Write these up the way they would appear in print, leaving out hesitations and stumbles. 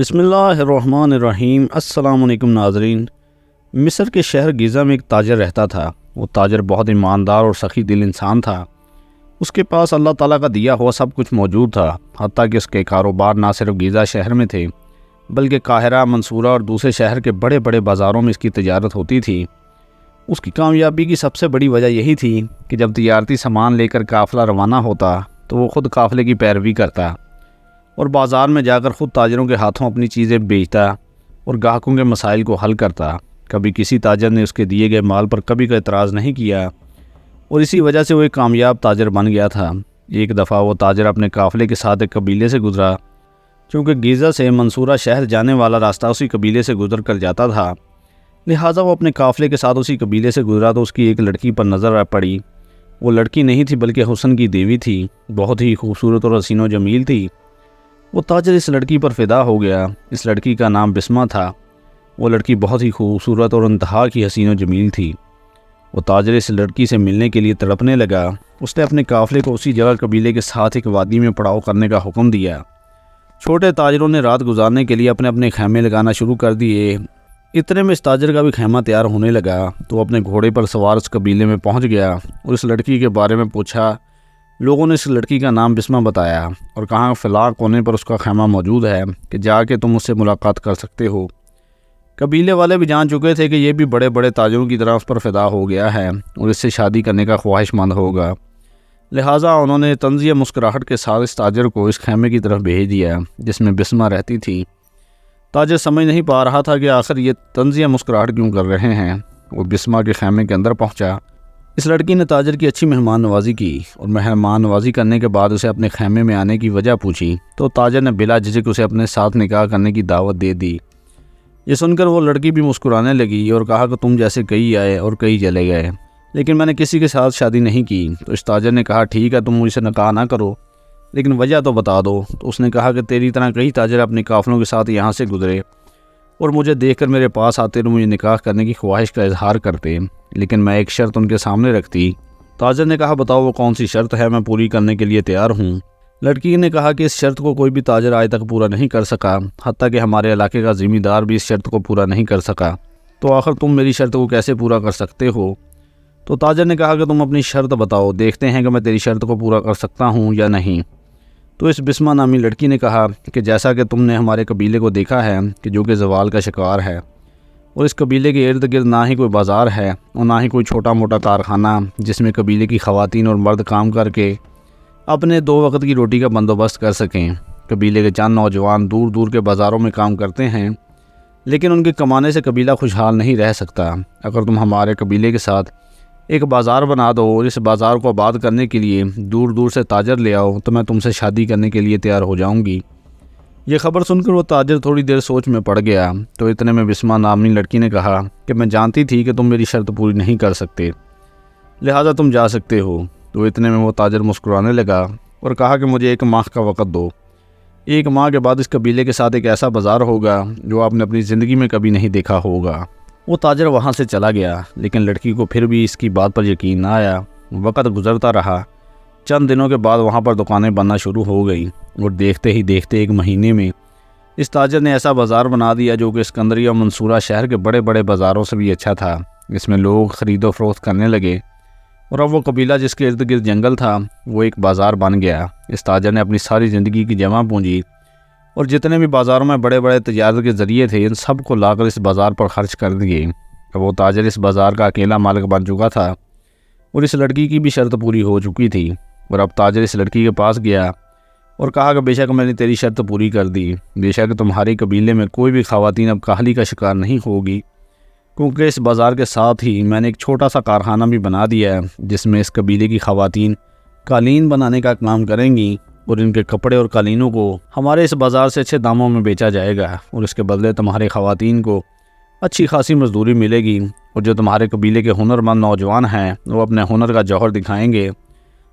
بسم اللہ الرحمن الرحیم۔ السلام علیکم ناظرین۔ مصر کے شہر گیزا میں ایک تاجر رہتا تھا۔ وہ تاجر بہت ایماندار اور سخی دل انسان تھا۔ اس کے پاس اللہ تعالیٰ کا دیا ہوا سب کچھ موجود تھا، حتیٰ کہ اس کے کاروبار نہ صرف گیزا شہر میں تھے بلکہ قاہرہ، منصورہ اور دوسرے شہر کے بڑے بڑے بازاروں میں اس کی تجارت ہوتی تھی۔ اس کی کامیابی کی سب سے بڑی وجہ یہی تھی کہ جب تجارتی سامان لے کر قافلہ روانہ ہوتا تو وہ خود قافلے کی پیروی کرتا اور بازار میں جا کر خود تاجروں کے ہاتھوں اپنی چیزیں بیچتا اور گاہکوں کے مسائل کو حل کرتا۔ کبھی کسی تاجر نے اس کے دیے گئے مال پر کبھی کوئی اعتراض نہیں کیا اور اسی وجہ سے وہ ایک کامیاب تاجر بن گیا تھا۔ ایک دفعہ وہ تاجر اپنے قافلے کے ساتھ ایک قبیلے سے گزرا۔ چونکہ گیزا سے منصورہ شہر جانے والا راستہ اسی قبیلے سے گزر کر جاتا تھا، لہٰذا وہ اپنے قافلے کے ساتھ اسی قبیلے سے گزرا تو اس کی ایک لڑکی پر نظر پڑی۔ وہ لڑکی نہیں تھی بلکہ حسن کی دیوی تھی، بہت ہی خوبصورت اور حسین و جمیل تھی۔ وہ تاجر اس لڑکی پر فدا ہو گیا۔ اس لڑکی کا نام بسمہ تھا۔ وہ لڑکی بہت ہی خوبصورت اور انتہا کی حسین و جمیل تھی۔ وہ تاجر اس لڑکی سے ملنے کے لیے تڑپنے لگا۔ اس نے اپنے قافلے کو اسی جگہ قبیلے کے ساتھ ایک وادی میں پڑاؤ کرنے کا حکم دیا۔ چھوٹے تاجروں نے رات گزارنے کے لیے اپنے اپنے خیمے لگانا شروع کر دیے۔ اتنے میں اس تاجر کا بھی خیمہ تیار ہونے لگا تو وہ اپنے گھوڑے پر سوار اس قبیلے میں پہنچ گیا اور اس لڑکی کے بارے میں پوچھا۔ لوگوں نے اس لڑکی کا نام بسمہ بتایا اور کہا فلاں کونے پر اس کا خیمہ موجود ہے کہ جا کے تم اس سے ملاقات کر سکتے ہو۔ قبیلے والے بھی جان چکے تھے کہ یہ بھی بڑے بڑے تاجروں کی طرح اس پر فدا ہو گیا ہے اور اس سے شادی کرنے کا خواہش مند ہوگا، لہٰذا انہوں نے طنزیہ مسکراہٹ کے ساتھ اس تاجر کو اس خیمے کی طرف بھیج دیا جس میں بسمہ رہتی تھی۔ تاجر سمجھ نہیں پا رہا تھا کہ آخر یہ طنزیہ مسکراہٹ کیوں کر رہے ہیں۔ وہ بسمہ کے خیمے کے اندر پہنچا۔ اس لڑکی نے تاجر کی اچھی مہمان نوازی کی اور مہمان نوازی کرنے کے بعد اسے اپنے خیمے میں آنے کی وجہ پوچھی تو تاجر نے بلا جھجک اسے اپنے ساتھ نکاح کرنے کی دعوت دے دی۔ یہ سن کر وہ لڑکی بھی مسکرانے لگی اور کہا کہ تم جیسے کئی آئے اور کئی چلے گئے، لیکن میں نے کسی کے ساتھ شادی نہیں کی۔ تو اس تاجر نے کہا ٹھیک ہے، تم مجھ سے نکاح نہ کرو لیکن وجہ تو بتا دو۔ تو اس نے کہا کہ تیری طرح کئی تاجر اپنے قافلوں کے ساتھ یہاں سے گزرے اور مجھے دیکھ کر میرے پاس آتے اور مجھے نکاح کرنے کی خواہش کا اظہار کرتے، لیکن میں ایک شرط ان کے سامنے رکھتی۔ تاجر نے کہا بتاؤ وہ کون سی شرط ہے، میں پوری کرنے کے لیے تیار ہوں۔ لڑکی نے کہا کہ اس شرط کو کوئی بھی تاجر آج تک پورا نہیں کر سکا، حتیٰ کہ ہمارے علاقے کا ذمہ دار بھی اس شرط کو پورا نہیں کر سکا، تو آخر تم میری شرط کو کیسے پورا کر سکتے ہو؟ تو تاجر نے کہا کہ تم اپنی شرط بتاؤ، دیکھتے ہیں کہ میں تیری شرط کو پورا کر سکتا ہوں یا نہیں۔ تو اس بسمہ نامی لڑکی نے کہا کہ جیسا کہ تم نے ہمارے قبیلے کو دیکھا ہے کہ جو کہ زوال کا شکار ہے، اور اس قبیلے کے ارد گرد نہ ہی کوئی بازار ہے اور نہ ہی کوئی چھوٹا موٹا کارخانہ جس میں قبیلے کی خواتین اور مرد کام کر کے اپنے 2 وقت کی روٹی کا بندوبست کر سکیں۔ قبیلے کے چند نوجوان دور دور کے بازاروں میں کام کرتے ہیں، لیکن ان کے کمانے سے قبیلہ خوشحال نہیں رہ سکتا۔ اگر تم ہمارے قبیلے کے ساتھ ایک بازار بنا دو اور اس بازار کو آباد کرنے کے لیے دور دور سے تاجر لے آؤ تو میں تم سے شادی کرنے کے لیے تیار ہو جاؤں گی۔ یہ خبر سن کر وہ تاجر تھوڑی دیر سوچ میں پڑ گیا۔ تو اتنے میں بسمہ نامی لڑکی نے کہا کہ میں جانتی تھی کہ تم میری شرط پوری نہیں کر سکتے، لہٰذا تم جا سکتے ہو۔ تو اتنے میں وہ تاجر مسکرانے لگا اور کہا کہ مجھے 1 ماہ کا وقت دو۔ 1 ماہ کے بعد اس قبیلے کے ساتھ ایک ایسا بازار ہوگا جو آپ نے اپنی زندگی میں کبھی نہیں دیکھا ہوگا۔ وہ تاجر وہاں سے چلا گیا، لیکن لڑکی کو پھر بھی اس کی بات پر یقین نہ آیا۔ وقت گزرتا رہا۔ چند دنوں کے بعد وہاں پر دکانیں بننا شروع ہو گئیں اور دیکھتے ہی دیکھتے 1 مہینے میں اس تاجر نے ایسا بازار بنا دیا جو کہ اسکندریہ اور منصورہ شہر کے بڑے بڑے بازاروں سے بھی اچھا تھا۔ اس میں لوگ خرید و فروخت کرنے لگے اور اب وہ قبیلہ جس کے ارد گرد جنگل تھا وہ ایک بازار بن گیا۔ اس تاجر نے اپنی ساری زندگی کی جمع پونجی اور جتنے بھی بازاروں میں بڑے بڑے تجارت کے ذریعے تھے ان سب کو لا کر اس بازار پر خرچ کر دیے۔ اب وہ تاجر اس بازار کا اکیلا مالک بن چکا تھا اور اس لڑکی کی بھی شرط پوری ہو چکی تھی۔ اور اب تاجر اس لڑکی کے پاس گیا اور کہا کہ بے شک میں نے تیری شرط پوری کر دی، بے شک تمہارے قبیلے میں کوئی بھی خواتین اب کاہلی کا شکار نہیں ہوگی، کیونکہ اس بازار کے ساتھ ہی میں نے ایک چھوٹا سا کارخانہ بھی بنا دیا ہے جس میں اس قبیلے کی خواتین قالین بنانے کا کام کریں گی اور ان کے کپڑے اور قالینوں کو ہمارے اس بازار سے اچھے داموں میں بیچا جائے گا اور اس کے بدلے تمہارے خواتین کو اچھی خاصی مزدوری ملے گی، اور جو تمہارے قبیلے کے ہنرمند نوجوان ہیں وہ اپنے ہنر کا جوہر دکھائیں گے،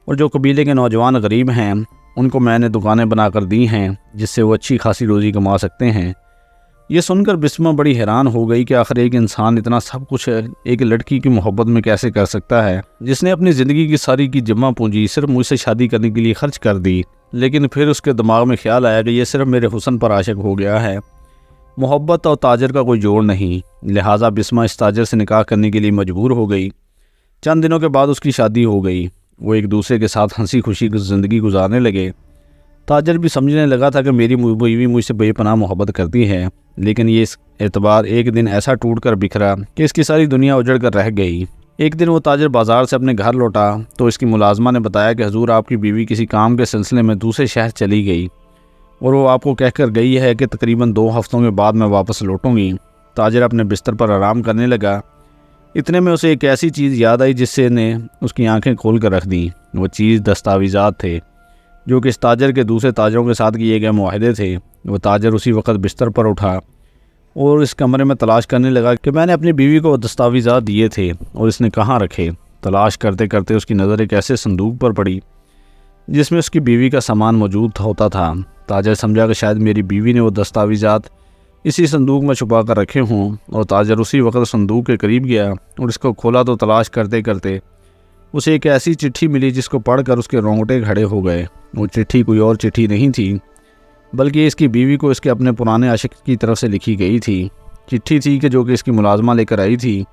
اور جو قبیلے کے نوجوان غریب ہیں ان کو میں نے دکانیں بنا کر دی ہیں جس سے وہ اچھی خاصی روزی کما سکتے ہیں۔ یہ سن کر بسمہ بڑی حیران ہو گئی کہ آخر ایک انسان اتنا سب کچھ ایک لڑکی کی محبت میں کیسے کر سکتا ہے جس نے اپنی زندگی کی ساری کی جمع پونجی صرف مجھ سے شادی کرنے کے لیے خرچ کر دی، لیکن پھر اس کے دماغ میں خیال آیا کہ یہ صرف میرے حسن پر عاشق ہو گیا ہے محبت اور تاجر کا کوئی جوڑ نہیں، لہٰذا بسمہ اس تاجر سے نکاح کرنے کے لیے مجبور ہو گئی۔ چند دنوں کے بعد اس کی شادی ہو گئی، وہ ایک دوسرے کے ساتھ ہنسی خوشی زندگی گزارنے لگے۔ تاجر بھی سمجھنے لگا تھا کہ میری بیوی مجھ سے بے پناہ محبت کرتی ہے، لیکن یہ اس اعتبار ایک دن ایسا ٹوٹ کر بکھرا کہ اس کی ساری دنیا اجڑ کر رہ گئی۔ ایک دن وہ تاجر بازار سے اپنے گھر لوٹا تو اس کی ملازمہ نے بتایا کہ حضور آپ کی بیوی کسی کام کے سلسلے میں دوسرے شہر چلی گئی اور وہ آپ کو کہہ کر گئی ہے کہ تقریباً 2 ہفتوں کے بعد میں واپس لوٹوں گی۔ تاجر اپنے بستر پر آرام کرنے لگا، اتنے میں اسے ایک ایسی چیز یاد آئی جس سے نے اس کی آنکھیں کھول کر رکھ دیں۔ وہ چیز دستاویزات تھے جو کہ اس تاجر کے دوسرے تاجروں کے ساتھ کیے گئے معاہدے تھے۔ وہ تاجر اسی وقت بستر پر اٹھا اور اس کمرے میں تلاش کرنے لگا کہ میں نے اپنی بیوی کو دستاویزات دیے تھے اور اس نے کہاں رکھے۔ تلاش کرتے کرتے اس کی نظر ایک ایسے صندوق پر پڑی جس میں اس کی بیوی کا سامان موجود ہوتا تھا۔ تاجر سمجھا کہ شاید میری بیوی نے وہ دستاویزات اسی صندوق میں چھپا کر رکھے ہوں، اور تاجر اسی وقت صندوق کے قریب گیا اور اس کو کھولا تو تلاش کرتے کرتے اسے ایک ایسی چٹھی ملی جس کو پڑھ کر اس کے رونگٹے کھڑے ہو گئے۔ وہ چٹھی کوئی اور چٹھی نہیں تھی بلکہ اس کی بیوی کو اس کے اپنے پرانے عاشق کی طرف سے لکھی گئی تھی۔ چٹھی تھی کہ جو کہ اس کی ملازمہ لے کر آئی تھی،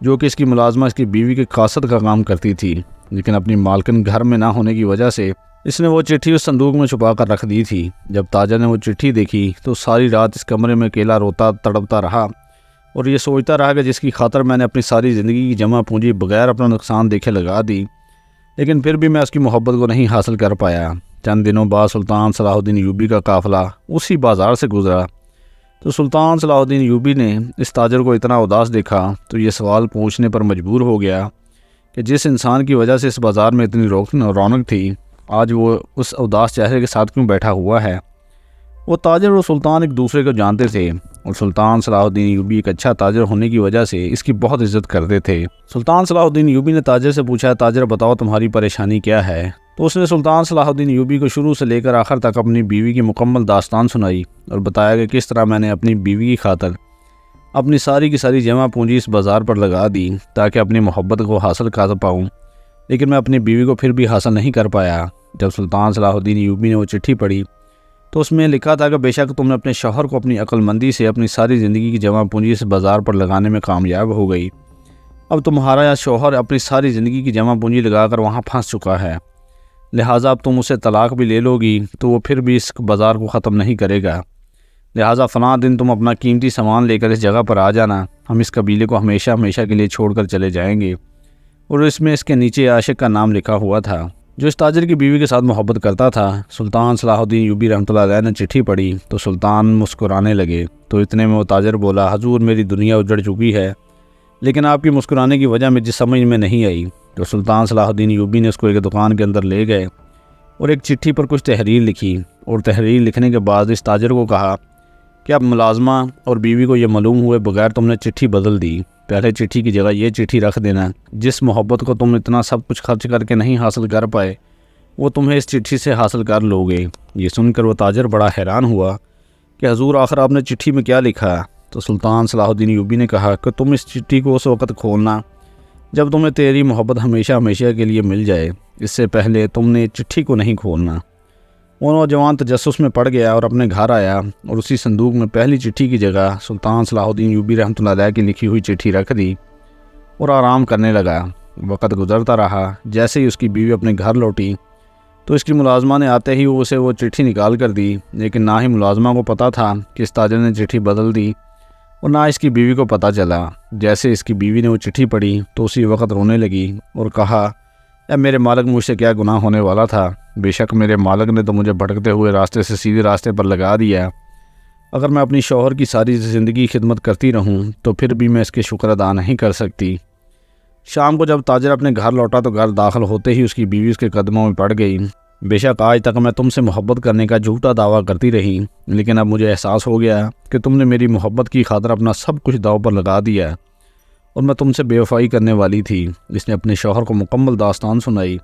جو کہ اس کی ملازمہ اس کی بیوی کے قاصد کا کام کرتی تھی، لیکن اپنی مالکن گھر میں نہ ہونے کی وجہ سے اس نے وہ چٹھی اس صندوق میں چھپا کر رکھ دی تھی۔ جب تاجر نے وہ چٹھی دیکھی تو ساری رات اس کمرے میں اکیلا روتا تڑپتا رہا اور یہ سوچتا رہا کہ جس کی خاطر میں نے اپنی ساری زندگی کی جمع پونجی بغیر اپنا نقصان دیکھے لگا دی، لیکن پھر بھی میں اس کی محبت کو نہیں حاصل کر پایا۔ چند دنوں بعد سلطان صلاح الدین ایوبی کا قافلہ اسی بازار سے گزرا تو سلطان صلاح الدین ایوبی نے اس تاجر کو اتنا اداس دیکھا تو یہ سوال پوچھنے پر مجبور ہو گیا کہ جس انسان کی وجہ سے اس بازار میں اتنی رونق تھی، آج وہ اس اداس چہرے کے ساتھ کیوں بیٹھا ہوا ہے؟ وہ تاجر اور سلطان ایک دوسرے کو جانتے تھے اور سلطان صلاح الدین ایوبی ایک اچھا تاجر ہونے کی وجہ سے اس کی بہت عزت کرتے تھے۔ سلطان صلاح الدین ایوبی نے تاجر سے پوچھا، تاجر بتاؤ تمہاری پریشانی کیا ہے؟ تو اس نے سلطان صلاح الدین ایوبی کو شروع سے لے کر آخر تک اپنی بیوی کی مکمل داستان سنائی اور بتایا کہ کس طرح میں نے اپنی بیوی کی خاطر اپنی ساری کی ساری جمع پونجی اس بازار پر لگا دی تاکہ اپنی محبت کو حاصل کر پاؤں، لیکن میں اپنی بیوی کو پھر بھی حاصل نہیں کر پایا۔ جب سلطان صلاح الدین ایوبی نے وہ چٹھی پڑھی تو اس میں لکھا تھا کہ بے شک تم نے اپنے شوہر کو اپنی عقل مندی سے اپنی ساری زندگی کی جمع پونجی اس بازار پر لگانے میں کامیاب ہو گئی۔ اب تمہارا شوہر اپنی ساری زندگی کی جمع پونجی لگا کر وہاں پھنس چکا ہے، لہٰذا اب تم اسے طلاق بھی لے لو گی تو وہ پھر بھی اس بازار کو ختم نہیں کرے گا، لہٰذا فلاں دن تم اپنا قیمتی سامان لے کر اس جگہ پر آ جانا، ہم اس قبیلے کو ہمیشہ ہمیشہ کے لیے چھوڑ کر چلے جائیں گے۔ اور اس میں اس کے نیچے عاشق کا نام لکھا ہوا تھا جو اس تاجر کی بیوی کے ساتھ محبت کرتا تھا۔ سلطان صلاح الدین ایوبی رحمۃ اللہ علیہ نے چٹھی پڑھی تو سلطان مسکرانے لگے، تو اتنے میں وہ تاجر بولا، حضور میری دنیا اجڑ چکی ہے، لیکن آپ کی مسکرانے کی وجہ مجھے سمجھ میں نہیں آئی۔ تو سلطان صلاح الدین ایوبی نے اس کو ایک دکان کے اندر لے گئے اور ایک چٹھی پر کچھ تحریر لکھی، اور تحریر لکھنے کے بعد اس تاجر کو کہا کہ اب ملازمہ اور بیوی کو یہ معلوم ہوئے بغیر تم نے چٹھی بدل دی، پہلے چٹھی کی جگہ یہ چٹھی رکھ دینا، جس محبت کو تم اتنا سب کچھ خرچ کر کے نہیں حاصل کر پائے وہ تمہیں اس چٹھی سے حاصل کر لو گے۔ یہ سن کر وہ تاجر بڑا حیران ہوا کہ حضور آخر آپ نے چٹھی میں کیا لکھا؟ تو سلطان صلاح الدین ایوبی نے کہا کہ تم اس چٹھی کو اس وقت کھولنا جب تمہیں تیری محبت ہمیشہ ہمیشہ کے لیے مل جائے، اس سے پہلے تم نے چٹھی کو نہیں کھولنا۔ وہ نوجوان تجسس میں پڑ گیا اور اپنے گھر آیا اور اسی صندوق میں پہلی چٹھی کی جگہ سلطان صلاح الدین ایوبی رحمۃ اللہ علیہ کی لکھی ہوئی چٹھی رکھ دی اور آرام کرنے لگا۔ وقت گزرتا رہا، جیسے ہی اس کی بیوی اپنے گھر لوٹی تو اس کی ملازمہ نے آتے ہی اسے وہ چٹھی نکال کر دی، لیکن نہ ہی ملازمہ کو پتہ تھا کہ اس تاجر نے چٹھی بدل دی اور نہ اس کی بیوی کو پتہ چلا۔ جیسے اس کی بیوی نے وہ چٹھی پڑھی تو اسی وقت رونے لگی اور کہا، اے میرے مالک مجھ سے کیا گناہ ہونے والا تھا، بے شک میرے مالک نے تو مجھے بھٹکتے ہوئے راستے سے سیدھے راستے پر لگا دیا، اگر میں اپنی شوہر کی ساری زندگی خدمت کرتی رہوں تو پھر بھی میں اس کے شکر ادا نہیں کر سکتی۔ شام کو جب تاجر اپنے گھر لوٹا تو گھر داخل ہوتے ہی اس کی بیوی اس کے قدموں میں پڑ گئی، بے شک آج تک میں تم سے محبت کرنے کا جھوٹا دعویٰ کرتی رہی، لیکن اب مجھے احساس ہو گیا کہ تم نے میری محبت کی خاطر اپنا سب کچھ داؤ پر لگا دیا اور میں تم سے بے وفائی کرنے والی تھی۔ اس نے اپنے شوہر کو مکمل داستان سنائی۔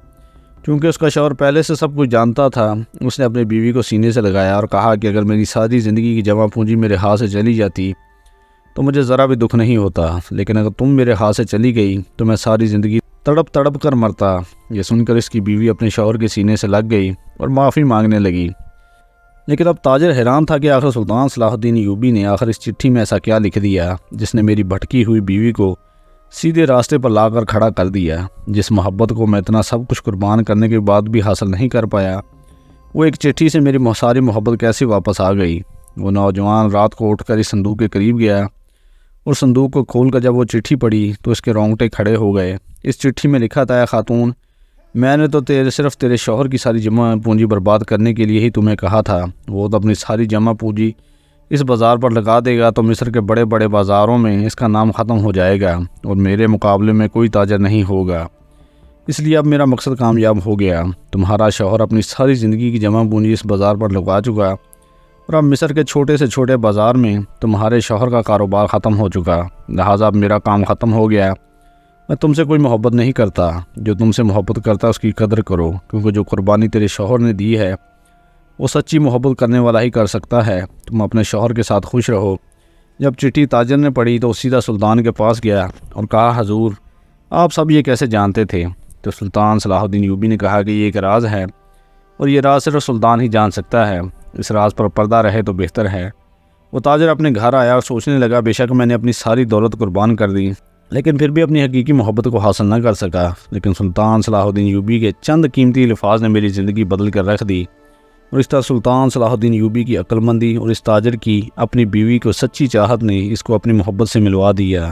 چونکہ اس کا شوہر پہلے سے سب کچھ جانتا تھا، اس نے اپنی بیوی کو سینے سے لگایا اور کہا کہ اگر میری ساری زندگی کی جمع پونجی میرے ہاتھ سے چلی جاتی تو مجھے ذرا بھی دکھ نہیں ہوتا، لیکن اگر تم میرے ہاتھ سے چلی گئی تو میں ساری زندگی تڑپ تڑپ کر مرتا۔ یہ سن کر اس کی بیوی اپنے شوہر کے سینے سے لگ گئی اور معافی مانگنے لگی، لیکن اب تاجر حیران تھا کہ آخر سلطان صلاح الدین ایوبی نے آخر اس چٹھی میں ایسا کیا لکھ دیا جس نے میری بھٹکی ہوئی بیوی کو سیدھے راستے پر لا کر کھڑا کر دیا۔ جس محبت کو میں اتنا سب کچھ قربان کرنے کے بعد بھی حاصل نہیں کر پایا، وہ ایک چٹھی سے میری ساری محبت کیسے واپس آ گئی۔ وہ نوجوان رات کو اٹھ کر اس صندوق کے قریب گیا اور صندوق کو کھول کر جب وہ چٹھی پڑھی تو اس کے رونگٹے کھڑے ہو گئے۔ اس چٹھی میں لکھا تھا: اے خاتون، میں نے تو صرف تیرے شوہر کی ساری جمع پونجی برباد کرنے کے لیے ہی تمہیں کہا تھا۔ وہ تو اپنی ساری جمع پونجی اس بازار پر لگا دے گا تو مصر کے بڑے بڑے بازاروں میں اس کا نام ختم ہو جائے گا اور میرے مقابلے میں کوئی تاجر نہیں ہوگا۔ اس لیے اب میرا مقصد کامیاب ہو گیا۔ تمہارا شوہر اپنی ساری زندگی کی جمع پونجی اس بازار پر لگا چکا اور اب مصر کے چھوٹے سے چھوٹے بازار میں تمہارے شوہر کا کاروبار ختم ہو چکا، لہٰذا اب میرا کام ختم ہو گیا۔ میں تم سے کوئی محبت نہیں کرتا، جو تم سے محبت کرتا اس کی قدر کرو، کیونکہ جو قربانی تیرے شوہر نے دی ہے وہ سچی محبت کرنے والا ہی کر سکتا ہے۔ تم اپنے شوہر کے ساتھ خوش رہو۔ جب چٹھی تاجر نے پڑھی تو سیدھا سلطان کے پاس گیا اور کہا: حضور، آپ سب یہ کیسے جانتے تھے؟ تو سلطان صلاح الدین ایوبی نے کہا کہ یہ ایک راز ہے اور یہ راز صرف سلطان ہی جان سکتا ہے۔ اس راز پر پردہ رہے تو بہتر ہے۔ وہ تاجر اپنے گھر آیا اور سوچنے لگا، بے شک میں نے اپنی ساری دولت قربان کر دی لیکن پھر بھی اپنی حقیقی محبت کو حاصل نہ کر سکا۔ لیکن سلطان صلاح الدین ایوبی کے چند قیمتی الفاظ نے میری زندگی بدل کر رکھ دی، اور اس طرح سلطان صلاح الدین ایوبی کی عقل مندی اور اس تاجر کی اپنی بیوی کو سچی چاہت نے اس کو اپنی محبت سے ملوا دیا۔